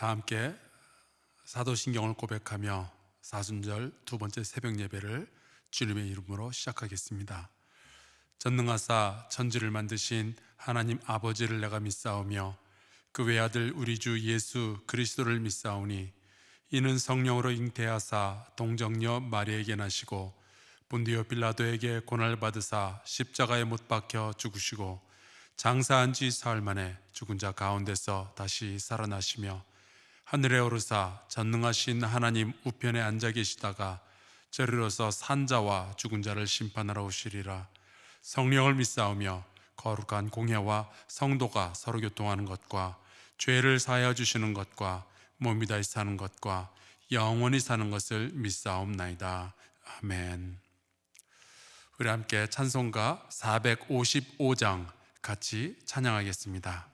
다 함께 사도신경을 고백하며 사순절 두 번째 새벽 예배를 주님의 이름으로 시작하겠습니다. 전능하사 천지를 만드신 하나님 아버지를 내가 믿사오며 그 외아들 우리 주 예수 그리스도를 믿사오니 이는 성령으로 잉태하사 동정녀 마리아에게 나시고 본디오 빌라도에게 고난받으사 십자가에 못 박혀 죽으시고 장사한 지 사흘 만에 죽은 자 가운데서 다시 살아나시며 하늘에 오르사 전능하신 하나님 우편에 앉아 계시다가 저리로서 산자와 죽은 자를 심판하러 오시리라. 성령을 믿사오며 거룩한 공회와 성도가 서로 교통하는 것과 죄를 사하여 주시는 것과 몸이 다시 사는 것과 영원히 사는 것을 믿사옵나이다. 아멘. 우리 함께 찬송가 455장 같이 찬양하겠습니다.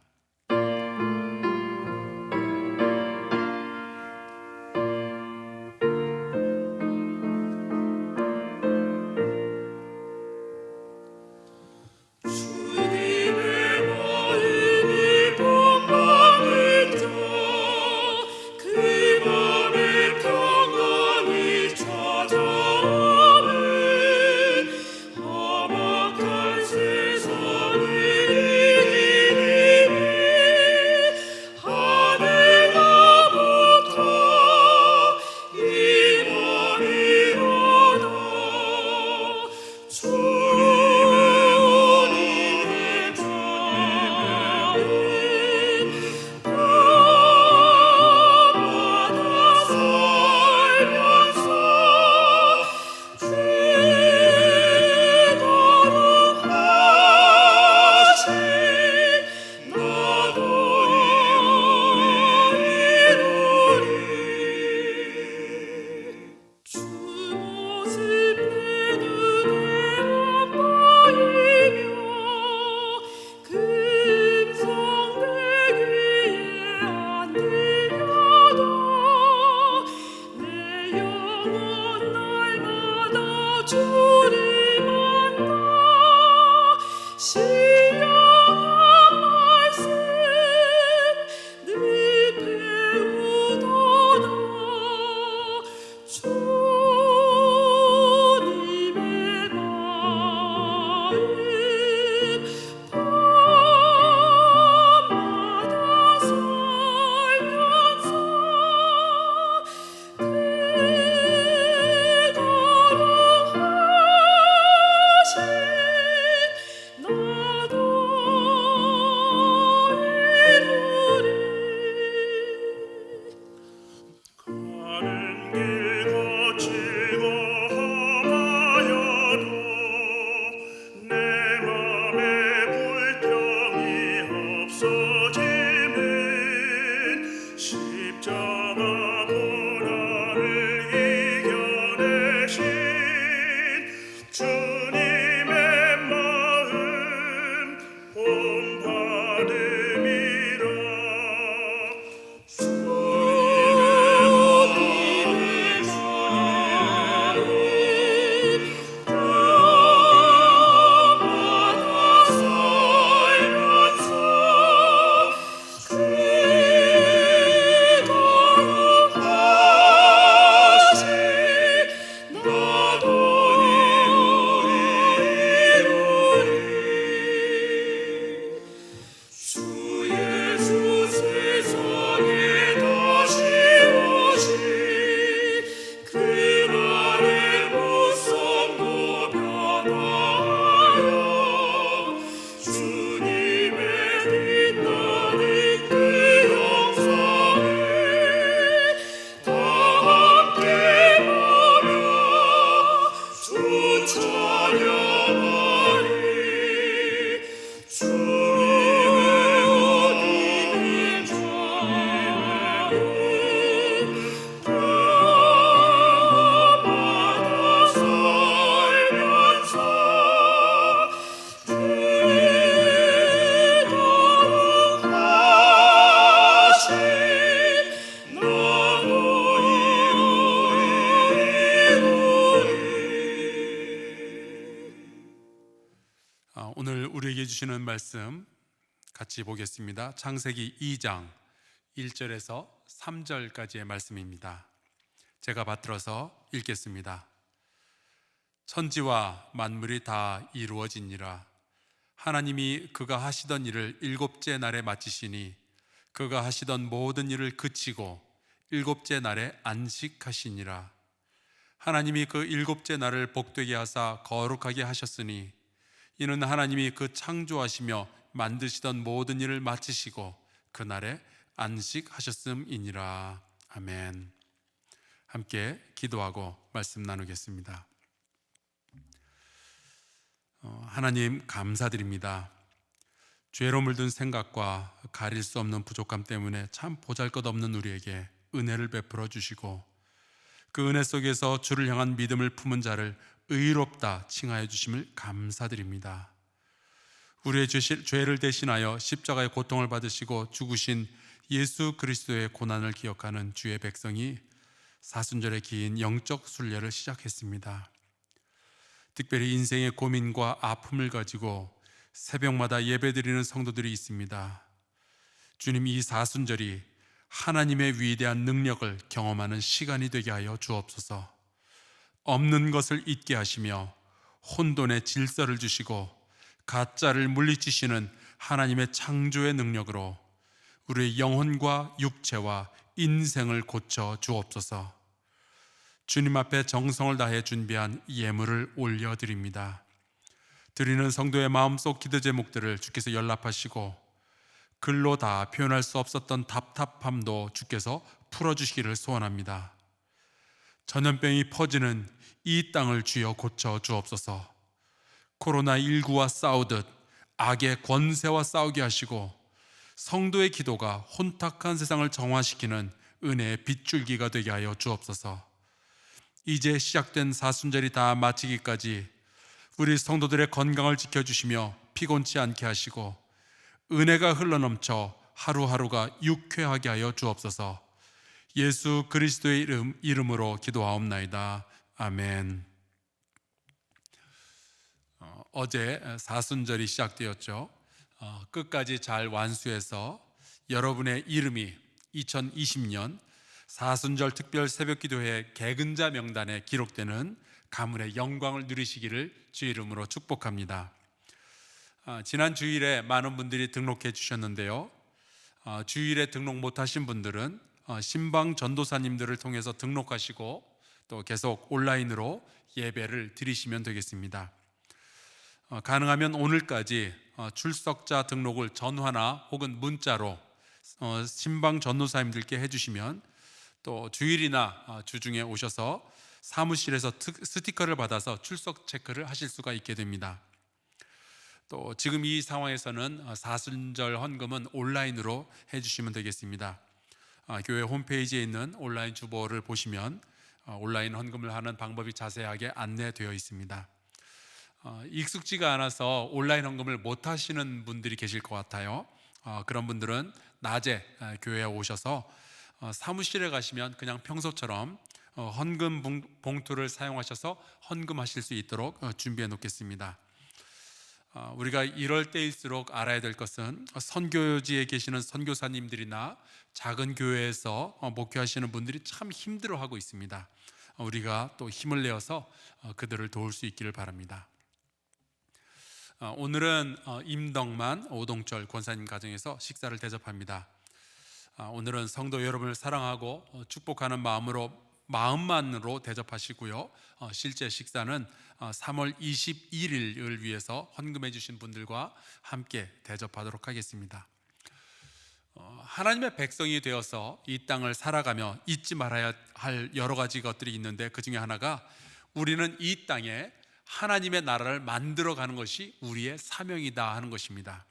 오늘 우리에게 주시는 말씀 같이 보겠습니다. 창세기 2장 1절에서 3절까지의 말씀입니다. 제가 받들어서 읽겠습니다. 천지와 만물이 다 이루어지니라. 하나님이 그가 하시던 일을 일곱째 날에 마치시니 그가 하시던 모든 일을 그치고 일곱째 날에 안식하시니라. 하나님이 그 일곱째 날을 복되게 하사 거룩하게 하셨으니 이는 하나님이 그 창조하시며 만드시던 모든 일을 마치시고 그 날에 안식하셨음이니라. 아멘. 함께 기도하고 말씀 나누겠습니다. 하나님 감사드립니다. 죄로 물든 생각과 가릴 수 없는 부족함 때문에 참 보잘것없는 우리에게 은혜를 베풀어 주시고 그 은혜 속에서 주를 향한 믿음을 품은 자를 의롭다 칭하여 주심을 감사드립니다. 우리의 죄를 대신하여 십자가의 고통을 받으시고 죽으신 예수 그리스도의 고난을 기억하는 주의 백성이 사순절의 긴 영적 순례를 시작했습니다. 특별히 인생의 고민과 아픔을 가지고 새벽마다 예배드리는 성도들이 있습니다. 주님, 이 사순절이 하나님의 위대한 능력을 경험하는 시간이 되게 하여 주옵소서. 없는 것을 있게 하시며 혼돈의 질서를 주시고 가짜를 물리치시는 하나님의 창조의 능력으로 우리의 영혼과 육체와 인생을 고쳐 주옵소서. 주님 앞에 정성을 다해 준비한 예물을 올려드립니다. 드리는 성도의 마음속 기도 제목들을 주께서 연락하시고 글로 다 표현할 수 없었던 답답함도 주께서 풀어주시기를 소원합니다. 전염병이 퍼지는 이 땅을 주여 고쳐 주옵소서. 코로나19와 싸우듯 악의 권세와 싸우게 하시고 성도의 기도가 혼탁한 세상을 정화시키는 은혜의 빗줄기가 되게 하여 주옵소서. 이제 시작된 사순절이 다 마치기까지 우리 성도들의 건강을 지켜주시며 피곤치 않게 하시고 은혜가 흘러넘쳐 하루하루가 유쾌하게 하여 주옵소서. 예수 그리스도의 이름으로 기도하옵나이다. 아멘. 어제 사순절이 시작되었죠. 끝까지 잘 완수해서 여러분의 이름이 2020년 사순절 특별 새벽기도회 개근자 명단에 기록되는 가문의 영광을 누리시기를 주의 이름으로 축복합니다. 지난 주일에 많은 분들이 등록해 주셨는데요. 주일에 등록 못하신 분들은 신방 전도사님들을 통해서 등록하시고 또 계속 온라인으로 예배를 드리시면 되겠습니다. 가능하면 오늘까지 출석자 등록을 전화나 혹은 문자로 신방 전도사님들께 해주시면 또 주일이나 주중에 오셔서 사무실에서 스티커를 받아서 출석 체크를 하실 수가 있게 됩니다. 또 지금 이 상황에서는 사순절 헌금은 온라인으로 해주시면 되겠습니다. 교회 홈페이지에 있는 온라인 주보를 보시면 온라인 헌금을 하는 방법이 자세하게 안내되어 있습니다. 익숙지가 않아서 온라인 헌금을 못 하시는 분들이 계실 것 같아요. 그런 분들은 낮에 교회에 오셔서 사무실에 가시면 그냥 평소처럼 헌금 봉투를 사용하셔서 헌금하실 수 있도록 준비해 놓겠습니다. 우리가 이럴 때일수록 알아야 될 것은 선교지에 계시는 선교사님들이나 작은 교회에서 목회하시는 분들이 참 힘들어하고 있습니다. 우리가 또 힘을 내어서 그들을 도울 수 있기를 바랍니다. 오늘은 임덕만 오동철 권사님 가정에서 식사를 대접합니다. 오늘은 성도 여러분을 사랑하고 축복하는 마음만으로 대접하시고요. 실제 식사는 3월 21일을 위해서 헌금해 주신 분들과 함께 대접하도록 하겠습니다. 하나님의 백성이 되어서 이 땅을 살아가며 잊지 말아야 할 여러 가지 것들이 있는데 그 중에 하나가 우리는 이 땅에 하나님의 나라를 만들어가는 것이 우리의 사명이다 하는 것입니다.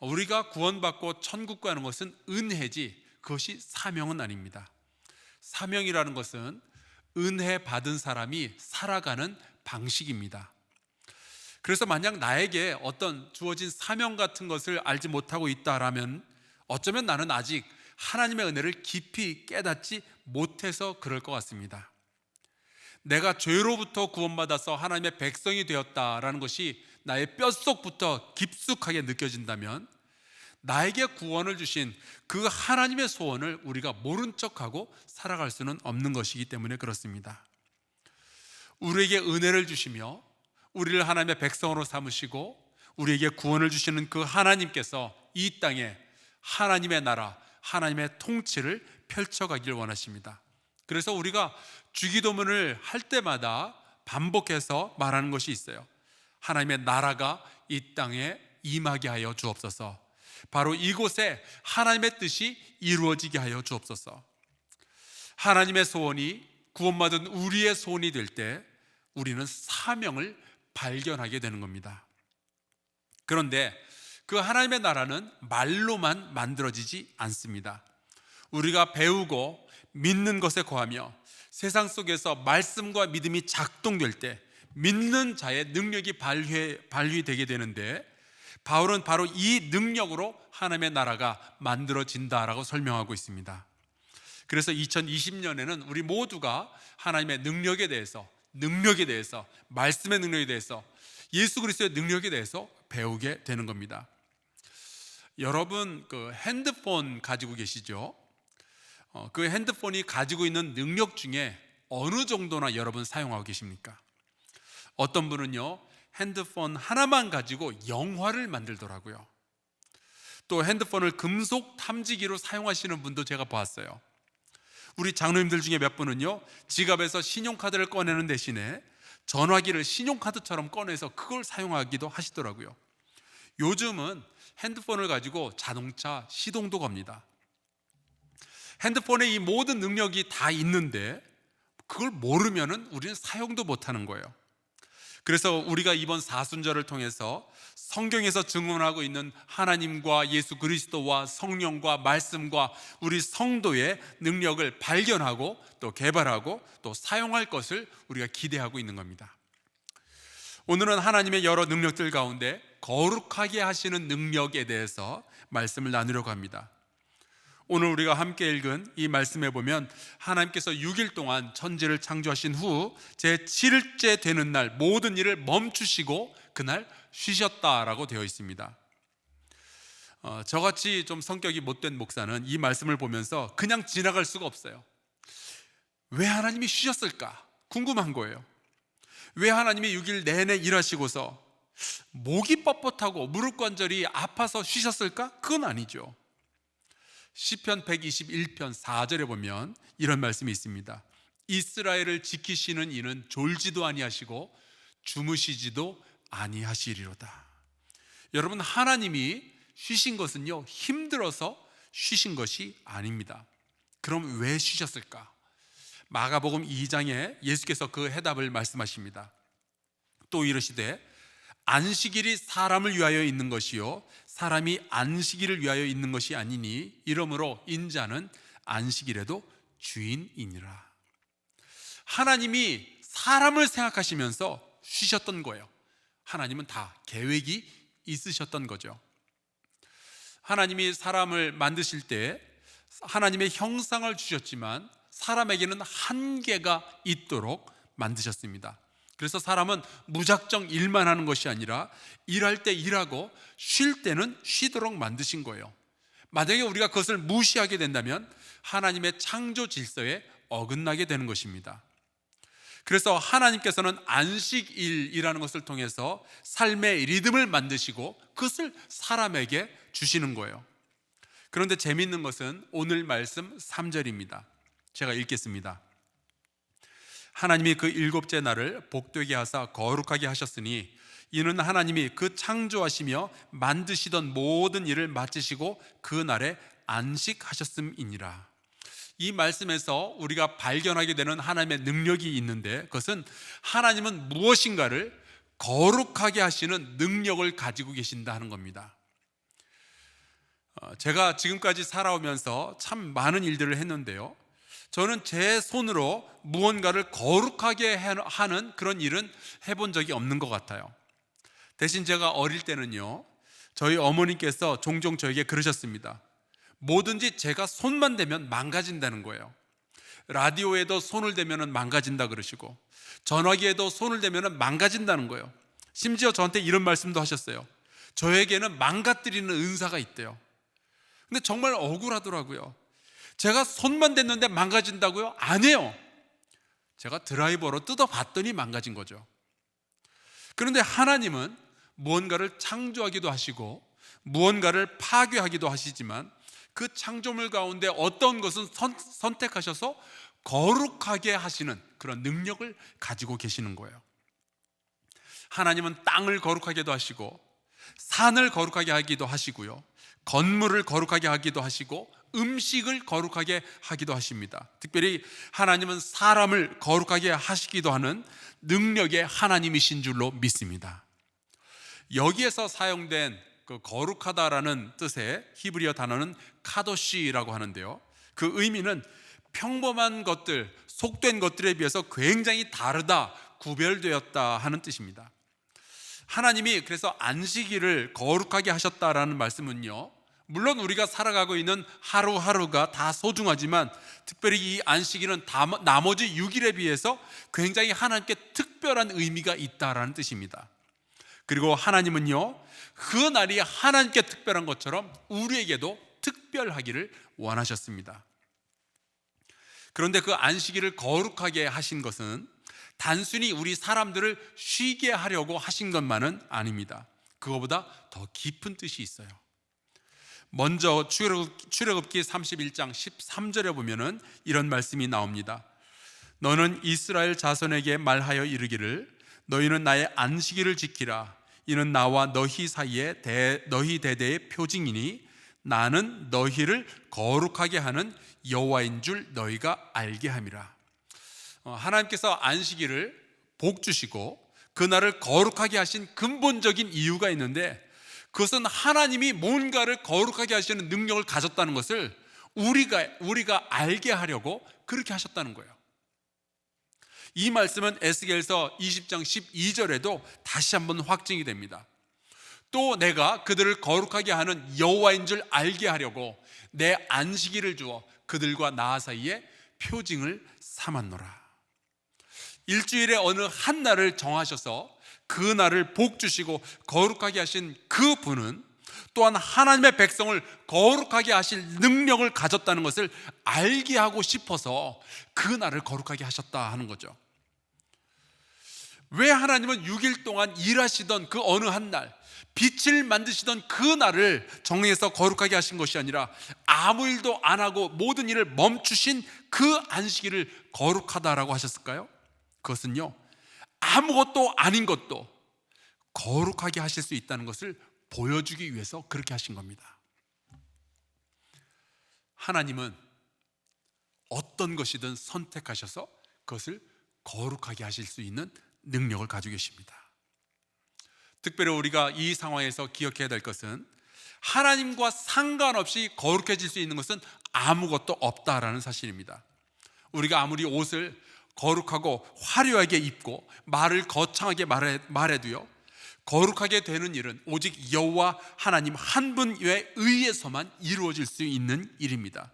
우리가 구원받고 천국 가는 것은 은혜지 그것이 사명은 아닙니다. 사명이라는 것은 은혜 받은 사람이 살아가는 방식입니다. 그래서 만약 나에게 어떤 주어진 사명 같은 것을 알지 못하고 있다라면 어쩌면 나는 아직 하나님의 은혜를 깊이 깨닫지 못해서 그럴 것 같습니다. 내가 죄로부터 구원받아서 하나님의 백성이 되었다라는 것이 나의 뼛속부터 깊숙하게 느껴진다면 나에게 구원을 주신 그 하나님의 소원을 우리가 모른 척하고 살아갈 수는 없는 것이기 때문에 그렇습니다. 우리에게 은혜를 주시며 우리를 하나님의 백성으로 삼으시고 우리에게 구원을 주시는 그 하나님께서 이 땅에 하나님의 나라, 하나님의 통치를 펼쳐가길 원하십니다. 그래서 우리가 주기도문을 할 때마다 반복해서 말하는 것이 있어요. 하나님의 나라가 이 땅에 임하게 하여 주옵소서. 바로 이곳에 하나님의 뜻이 이루어지게 하여 주옵소서. 하나님의 소원이 구원받은 우리의 소원이 될 때 우리는 사명을 발견하게 되는 겁니다. 그런데 그 하나님의 나라는 말로만 만들어지지 않습니다. 우리가 배우고 믿는 것에 거하며 세상 속에서 말씀과 믿음이 작동될 때 믿는 자의 능력이 발휘되게 되는데, 바울은 바로 이 능력으로 하나님의 나라가 만들어진다라고 설명하고 있습니다. 그래서 2020년에는 우리 모두가 하나님의 능력에 대해서, 말씀의 능력에 대해서, 예수 그리스도의 능력에 대해서 배우게 되는 겁니다. 여러분 그 핸드폰 가지고 계시죠? 그 핸드폰이 가지고 있는 능력 중에 어느 정도나 여러분 사용하고 계십니까? 어떤 분은요, 핸드폰 하나만 가지고 영화를 만들더라고요. 또 핸드폰을 금속 탐지기로 사용하시는 분도 제가 봤어요. 우리 장로님들 중에 몇 분은요, 지갑에서 신용카드를 꺼내는 대신에 전화기를 신용카드처럼 꺼내서 그걸 사용하기도 하시더라고요. 요즘은 핸드폰을 가지고 자동차 시동도 겁니다. 핸드폰에 이 모든 능력이 다 있는데 그걸 모르면은 우리는 사용도 못하는 거예요. 그래서 우리가 이번 사순절을 통해서 성경에서 증언하고 있는 하나님과 예수 그리스도와 성령과 말씀과 우리 성도의 능력을 발견하고 또 개발하고 또 사용할 것을 우리가 기대하고 있는 겁니다. 오늘은 하나님의 여러 능력들 가운데 거룩하게 하시는 능력에 대해서 말씀을 나누려고 합니다. 오늘 우리가 함께 읽은 이 말씀에 보면 하나님께서 6일 동안 천지를 창조하신 후 제7일째 되는 날 모든 일을 멈추시고 그날 쉬셨다라고 되어 있습니다. 저같이 좀 성격이 못된 목사는 이 말씀을 보면서 그냥 지나갈 수가 없어요. 왜 하나님이 쉬셨을까? 궁금한 거예요. 왜 하나님이 6일 내내 일하시고서 목이 뻣뻣하고 무릎 관절이 아파서 쉬셨을까? 그건 아니죠. 시편 121편 4절에 보면 이런 말씀이 있습니다. 이스라엘을 지키시는 이는 졸지도 아니하시고 주무시지도 아니하시리로다. 여러분, 하나님이 쉬신 것은요, 힘들어서 쉬신 것이 아닙니다. 그럼 왜 쉬셨을까? 마가복음 2장에 예수께서 그 해답을 말씀하십니다. 또 이르시되 안식일이 사람을 위하여 있는 것이요 사람이 안식일을 위하여 있는 것이 아니니 이러므로 인자는 안식일에도 주인이니라. 하나님이 사람을 생각하시면서 쉬셨던 거예요. 하나님은 다 계획이 있으셨던 거죠. 하나님이 사람을 만드실 때 하나님의 형상을 주셨지만 사람에게는 한계가 있도록 만드셨습니다. 그래서 사람은 무작정 일만 하는 것이 아니라 일할 때 일하고 쉴 때는 쉬도록 만드신 거예요. 만약에 우리가 그것을 무시하게 된다면 하나님의 창조 질서에 어긋나게 되는 것입니다. 그래서 하나님께서는 안식일이라는 것을 통해서 삶의 리듬을 만드시고 그것을 사람에게 주시는 거예요. 그런데 재미있는 것은 오늘 말씀 3절입니다. 제가 읽겠습니다. 하나님이 그 일곱째 날을 복되게 하사 거룩하게 하셨으니 이는 하나님이 그 창조하시며 만드시던 모든 일을 마치시고 그 날에 안식하셨음이니라. 이 말씀에서 우리가 발견하게 되는 하나님의 능력이 있는데 그것은 하나님은 무엇인가를 거룩하게 하시는 능력을 가지고 계신다 하는 겁니다. 제가 지금까지 살아오면서 참 많은 일들을 했는데요, 저는 제 손으로 무언가를 거룩하게 하는 그런 일은 해본 적이 없는 것 같아요. 대신 제가 어릴 때는요, 저희 어머니께서 종종 저에게 그러셨습니다. 뭐든지 제가 손만 대면 망가진다는 거예요. 라디오에도 손을 대면 망가진다 그러시고 전화기에도 손을 대면 망가진다는 거예요. 심지어 저한테 이런 말씀도 하셨어요. 저에게는 망가뜨리는 은사가 있대요. 근데 정말 억울하더라고요. 제가 손만 댔는데 망가진다고요? 아니에요. 제가 드라이버로 뜯어봤더니 망가진 거죠. 그런데 하나님은 무언가를 창조하기도 하시고 무언가를 파괴하기도 하시지만 그 창조물 가운데 어떤 것은 선택하셔서 거룩하게 하시는 그런 능력을 가지고 계시는 거예요. 하나님은 땅을 거룩하게도 하시고 산을 거룩하게 하기도 하시고요, 건물을 거룩하게 하기도 하시고 음식을 거룩하게 하기도 하십니다. 특별히 하나님은 사람을 거룩하게 하시기도 하는 능력의 하나님이신 줄로 믿습니다. 여기에서 사용된 그 거룩하다라는 뜻의 히브리어 단어는 카도시라고 하는데요, 그 의미는 평범한 것들, 속된 것들에 비해서 굉장히 다르다, 구별되었다 하는 뜻입니다. 하나님이 그래서 안식일을 거룩하게 하셨다라는 말씀은요, 물론 우리가 살아가고 있는 하루하루가 다 소중하지만 특별히 이 안식일은 나머지 6일에 비해서 굉장히 하나님께 특별한 의미가 있다라는 뜻입니다. 그리고 하나님은요, 그 날이 하나님께 특별한 것처럼 우리에게도 특별하기를 원하셨습니다. 그런데 그 안식일을 거룩하게 하신 것은 단순히 우리 사람들을 쉬게 하려고 하신 것만은 아닙니다. 그거보다 더 깊은 뜻이 있어요. 먼저 출애굽기 31장 13절에 보면은 이런 말씀이 나옵니다. 너는 이스라엘 자손에게 말하여 이르기를 너희는 나의 안식일을 지키라. 이는 나와 너희 사이에 너희 대대의 표징이니 나는 너희를 거룩하게 하는 여호와인 줄 너희가 알게 함이라. 하나님께서 안식일을 복 주시고 그날을 거룩하게 하신 근본적인 이유가 있는데, 그것은 하나님이 뭔가를 거룩하게 하시는 능력을 가졌다는 것을 우리가 알게 하려고 그렇게 하셨다는 거예요. 이 말씀은 에스겔서 20장 12절에도 다시 한번 확증이 됩니다. 또 내가 그들을 거룩하게 하는 여호와인 줄 알게 하려고 내 안식일을 주어 그들과 나 사이에 표징을 삼았노라. 일주일에 어느 한 날을 정하셔서 그 날을 복 주시고 거룩하게 하신 그 분은 또한 하나님의 백성을 거룩하게 하실 능력을 가졌다는 것을 알게 하고 싶어서 그 날을 거룩하게 하셨다 하는 거죠. 왜 하나님은 6일 동안 일하시던 그 어느 한 날, 빛을 만드시던 그 날을 정해서 거룩하게 하신 것이 아니라 아무 일도 안 하고 모든 일을 멈추신 그 안식일을 거룩하다라고 하셨을까요? 그것은요, 아무것도 아닌 것도 거룩하게 하실 수 있다는 것을 보여주기 위해서 그렇게 하신 겁니다. 하나님은 어떤 것이든 선택하셔서 그것을 거룩하게 하실 수 있는 능력을 가지고 계십니다. 특별히 우리가 이 상황에서 기억해야 될 것은 하나님과 상관없이 거룩해질 수 있는 것은 아무것도 없다라는 사실입니다. 우리가 아무리 옷을 거룩하고 화려하게 입고 말을 거창하게 말해도요, 거룩하게 되는 일은 오직 여호와 하나님 한 분에 의해서만 이루어질 수 있는 일입니다.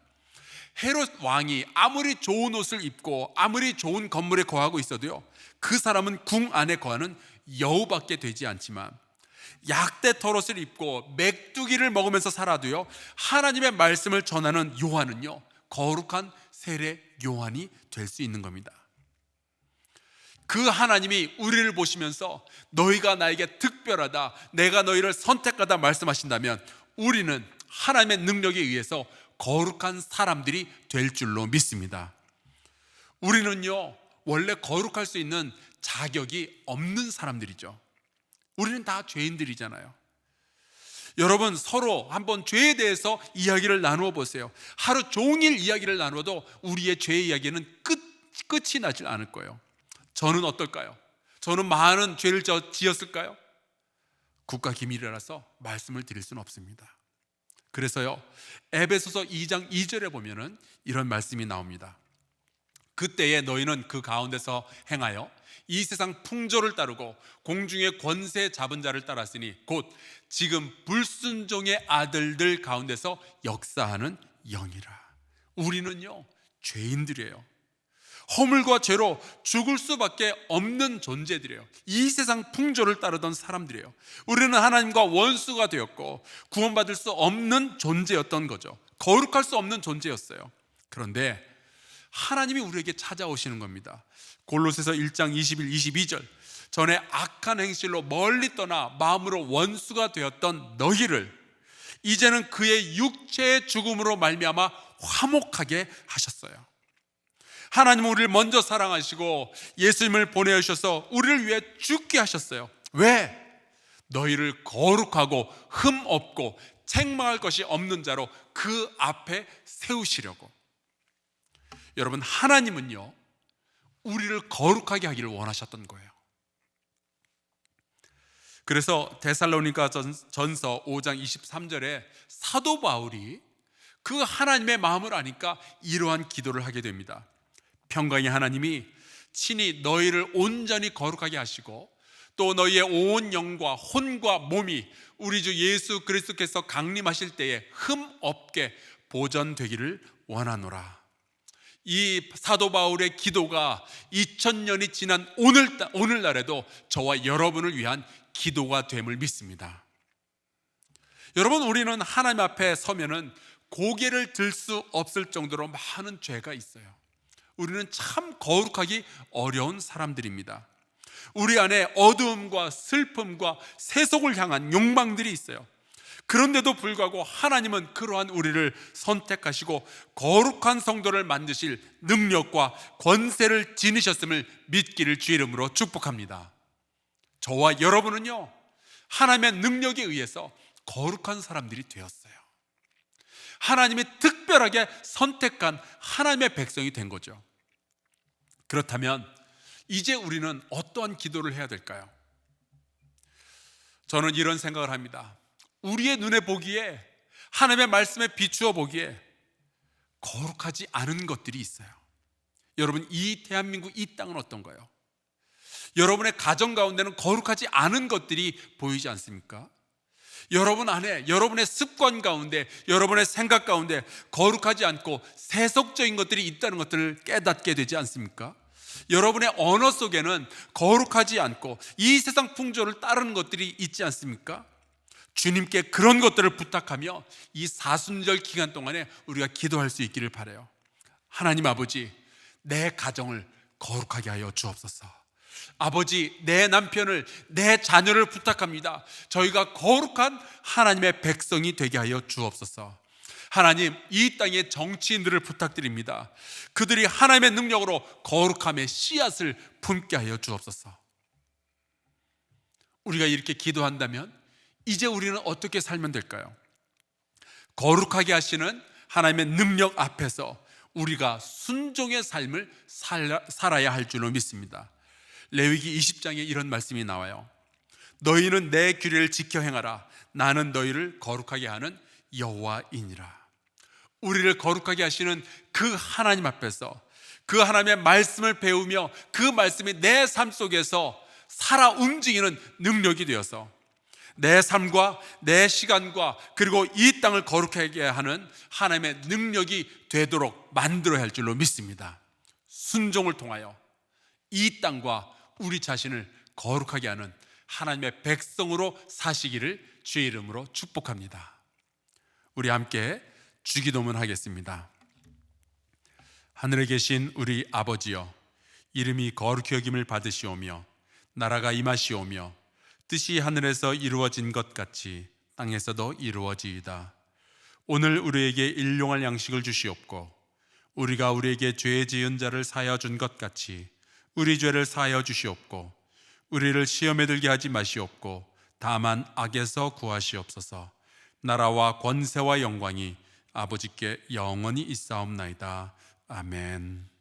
헤롯 왕이 아무리 좋은 옷을 입고 아무리 좋은 건물에 거하고 있어도요, 그 사람은 궁 안에 거하는 여우밖에 되지 않지만, 약대 털옷을 입고 메뚜기를 먹으면서 살아도요, 하나님의 말씀을 전하는 요한은요, 거룩한 세례 요한이 될 수 있는 겁니다. 그 하나님이 우리를 보시면서 너희가 나에게 특별하다, 내가 너희를 선택하다 말씀하신다면 우리는 하나님의 능력에 의해서 거룩한 사람들이 될 줄로 믿습니다. 우리는요, 원래 거룩할 수 있는 자격이 없는 사람들이죠. 우리는 다 죄인들이잖아요. 여러분, 서로 한번 죄에 대해서 이야기를 나누어 보세요. 하루 종일 이야기를 나누어도 우리의 죄의 이야기는 끝이 나질 않을 거예요. 저는 어떨까요? 저는 많은 죄를 지었을까요? 국가 기밀이라서 말씀을 드릴 수는 없습니다. 그래서요, 에베소서 2장 2절에 보면은 이런 말씀이 나옵니다. 그때에 너희는 그 가운데서 행하여 이 세상 풍조를 따르고 공중의 권세 잡은 자를 따랐으니 곧 지금 불순종의 아들들 가운데서 역사하는 영이라. 우리는요, 죄인들이에요. 허물과 죄로 죽을 수밖에 없는 존재들이에요. 이 세상 풍조를 따르던 사람들이에요. 우리는 하나님과 원수가 되었고 구원받을 수 없는 존재였던 거죠. 거룩할 수 없는 존재였어요. 그런데 하나님이 우리에게 찾아오시는 겁니다. 골로새서 1장 21, 22절, 전에 악한 행실로 멀리 떠나 마음으로 원수가 되었던 너희를 이제는 그의 육체의 죽음으로 말미암아 화목하게 하셨어요. 하나님은 우리를 먼저 사랑하시고 예수님을 보내주셔서 우리를 위해 죽게 하셨어요. 왜? 너희를 거룩하고 흠 없고 책망할 것이 없는 자로 그 앞에 세우시려고. 여러분, 하나님은요 우리를 거룩하게 하기를 원하셨던 거예요. 그래서 데살로니가 전서 5장 23절에 사도 바울이 그 하나님의 마음을 아니까 이러한 기도를 하게 됩니다. 평강의 하나님이 친히 너희를 온전히 거룩하게 하시고 또 너희의 온 영과 혼과 몸이 우리 주 예수 그리스도께서 강림하실 때에 흠 없게 보존되기를 원하노라. 이 사도 바울의 기도가 2000년이 지난 오늘날에도 저와 여러분을 위한 기도가 됨을 믿습니다. 여러분, 우리는 하나님 앞에 서면은 고개를 들 수 없을 정도로 많은 죄가 있어요. 우리는 참 거룩하기 어려운 사람들입니다. 우리 안에 어두움과 슬픔과 세속을 향한 욕망들이 있어요. 그런데도 불구하고 하나님은 그러한 우리를 선택하시고 거룩한 성도를 만드실 능력과 권세를 지니셨음을 믿기를 주 이름으로 축복합니다. 저와 여러분은요 하나님의 능력에 의해서 거룩한 사람들이 되었어요. 하나님이 특별하게 선택한 하나님의 백성이 된 거죠. 그렇다면 이제 우리는 어떠한 기도를 해야 될까요? 저는 이런 생각을 합니다. 우리의 눈에 보기에, 하나님의 말씀에 비추어 보기에 거룩하지 않은 것들이 있어요. 여러분, 이 대한민국 이 땅은 어떤가요? 여러분의 가정 가운데는 거룩하지 않은 것들이 보이지 않습니까? 여러분 안에, 여러분의 습관 가운데, 여러분의 생각 가운데 거룩하지 않고 세속적인 것들이 있다는 것들을 깨닫게 되지 않습니까? 여러분의 언어 속에는 거룩하지 않고 이 세상 풍조를 따르는 것들이 있지 않습니까? 주님께 그런 것들을 부탁하며 이 사순절 기간 동안에 우리가 기도할 수 있기를 바라요. 하나님 아버지, 내 가정을 거룩하게 하여 주옵소서. 아버지, 내 남편을, 내 자녀를 부탁합니다. 저희가 거룩한 하나님의 백성이 되게 하여 주옵소서. 하나님, 이 땅의 정치인들을 부탁드립니다. 그들이 하나님의 능력으로 거룩함의 씨앗을 품게 하여 주옵소서. 우리가 이렇게 기도한다면 이제 우리는 어떻게 살면 될까요? 거룩하게 하시는 하나님의 능력 앞에서 우리가 순종의 삶을 살아야 할 줄로 믿습니다. 레위기 20장에 이런 말씀이 나와요. 너희는 내 규례를 지켜 행하라. 나는 너희를 거룩하게 하는 여호와이니라. 우리를 거룩하게 하시는 그 하나님 앞에서 그 하나님의 말씀을 배우며 그 말씀이 내 삶 속에서 살아 움직이는 능력이 되어서 내 삶과 내 시간과 그리고 이 땅을 거룩하게 하는 하나님의 능력이 되도록 만들어야 할 줄로 믿습니다. 순종을 통하여 이 땅과 우리 자신을 거룩하게 하는 하나님의 백성으로 사시기를 주의 이름으로 축복합니다. 우리 함께 주기도문 하겠습니다. 하늘에 계신 우리 아버지여, 이름이 거룩히 여김을 받으시오며 나라가 임하시오며 뜻이 하늘에서 이루어진 것 같이 땅에서도 이루어지이다. 오늘 우리에게 일용할 양식을 주시옵고 우리가 우리에게 죄 지은 자를 사하여 준 것 같이 우리 죄를 사하여 주시옵고 우리를 시험에 들게 하지 마시옵고 다만 악에서 구하시옵소서. 나라와 권세와 영광이 아버지께 영원히 있사옵나이다. 아멘.